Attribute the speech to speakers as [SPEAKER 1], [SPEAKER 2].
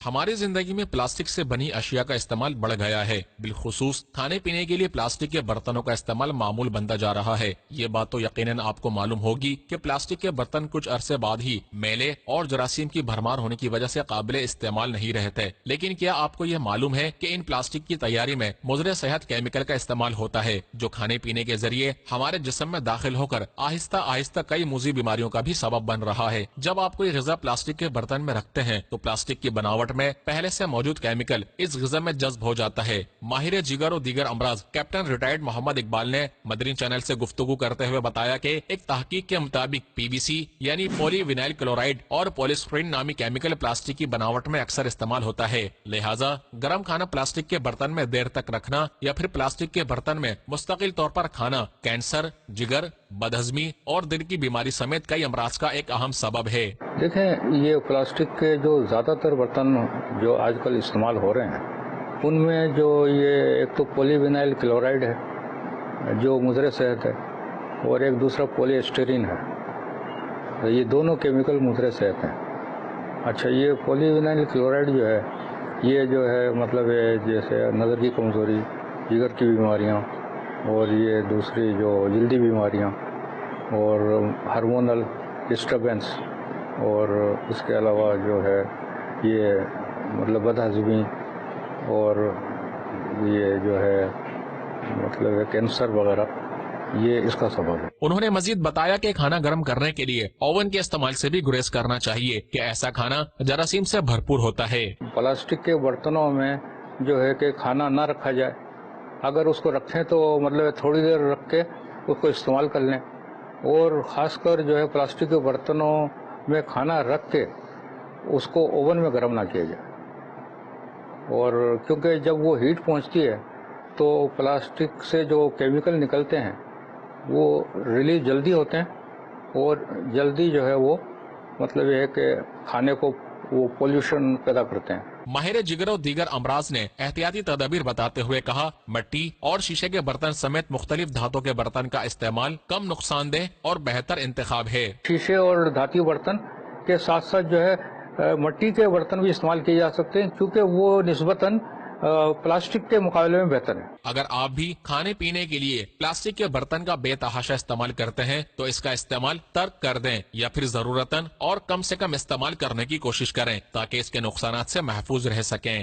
[SPEAKER 1] ہماری زندگی میں پلاسٹک سے بنی اشیاء کا استعمال بڑھ گیا ہے، بالخصوص کھانے پینے کے لیے پلاسٹک کے برتنوں کا استعمال معمول بنتا جا رہا ہے۔ یہ بات تو یقیناً آپ کو معلوم ہوگی کہ پلاسٹک کے برتن کچھ عرصے بعد ہی میلے اور جراثیم کی بھرمار ہونے کی وجہ سے قابل استعمال نہیں رہتے۔ لیکن کیا آپ کو یہ معلوم ہے کہ ان پلاسٹک کی تیاری میں مضر صحت کیمیکل کا استعمال ہوتا ہے، جو کھانے پینے کے ذریعے ہمارے جسم میں داخل ہو کر آہستہ آہستہ کئی موذی بیماریوں کا بھی سبب بن رہا ہے۔ جب آپ کوئی غذا پلاسٹک کے برتن میں رکھتے ہیں تو پلاسٹک کی بناوٹ میں پہلے سے موجود کیمیکل اس غذا میں جذب ہو جاتا ہے۔ ماہر جگر و دیگر امراض کیپٹن ریٹائرڈ محمد اقبال نے مدنی چینل سے گفتگو کرتے ہوئے بتایا کہ ایک تحقیق کے مطابق پی وی سی یعنی پولی وینائل کلورائڈ اور پولیسٹرین نامی کیمیکل پلاسٹک کی بناوٹ میں اکثر استعمال ہوتا ہے، لہٰذا گرم کھانا پلاسٹک کے برتن میں دیر تک رکھنا یا پھر پلاسٹک کے برتن میں مستقل طور پر کھانا کینسر، جگر، بدہضمی اور دل کی بیماری سمیت کئی امراض کا ایک اہم سبب ہے۔
[SPEAKER 2] دیکھیں، یہ پلاسٹک کے جو زیادہ تر برتن جو آج کل استعمال ہو رہے ہیں ان میں جو یہ ایک تو پولی وینائل کلورائڈ ہے جو مضر صحت ہے، اور ایک دوسرا پولی اسٹیرین ہے، یہ دونوں کیمیکل مضر صحت ہیں۔ اچھا، یہ پولی وینائل کلورائڈ جو ہے مطلب جیسے نظر کی کمزوری، جگر کی بیماریاں، اور یہ دوسری جو جلدی بیماریاں اور ہارمونل ڈسٹربنس، اور اس کے علاوہ جو ہے یہ مطلب بدہضمی اور یہ جو ہے مطلب کینسر وغیرہ، یہ اس کا سبب ہے۔
[SPEAKER 1] انہوں نے مزید بتایا کہ کھانا گرم کرنے کے لیے اوون کے استعمال سے بھی گریز کرنا چاہیے کہ ایسا کھانا جراثیم سے بھرپور ہوتا ہے۔
[SPEAKER 2] پلاسٹک کے برتنوں میں جو ہے کہ کھانا نہ رکھا جائے، اگر اس کو رکھیں تو مطلب تھوڑی دیر رکھ کے اس کو استعمال کر لیں، اور خاص کر جو ہے پلاسٹک کے برتنوں میں کھانا رکھ کے اس کو اوون میں گرم نہ کیا جائے، اور کیونکہ جب وہ ہیٹ پہنچتی ہے تو پلاسٹک سے جو کیمیکل نکلتے ہیں وہ ریلیز جلدی ہوتے ہیں، اور جلدی جو ہے وہ مطلب یہ ہے کہ کھانے کو وہ پولوشن پیدا کرتے ہیں۔
[SPEAKER 1] ماہر جگر و دیگر امراض نے احتیاطی تدابیر بتاتے ہوئے کہا، مٹی اور شیشے کے برتن سمیت مختلف دھاتوں کے برتن کا استعمال کم نقصان دہ اور بہتر انتخاب ہے۔
[SPEAKER 2] شیشے اور دھاتی برتن کے ساتھ ساتھ جو ہے مٹی کے برتن بھی استعمال کیے جا سکتے ہیں، کیونکہ وہ نسبتاً پلاسٹک کے مقابلے میں بہتر ہے۔
[SPEAKER 1] اگر آپ بھی کھانے پینے کے لیے پلاسٹک کے برتن کا بے تحاشا استعمال کرتے ہیں تو اس کا استعمال ترک کر دیں، یا پھر ضرورتاً اور کم سے کم استعمال کرنے کی کوشش کریں تاکہ اس کے نقصانات سے محفوظ رہ سکیں۔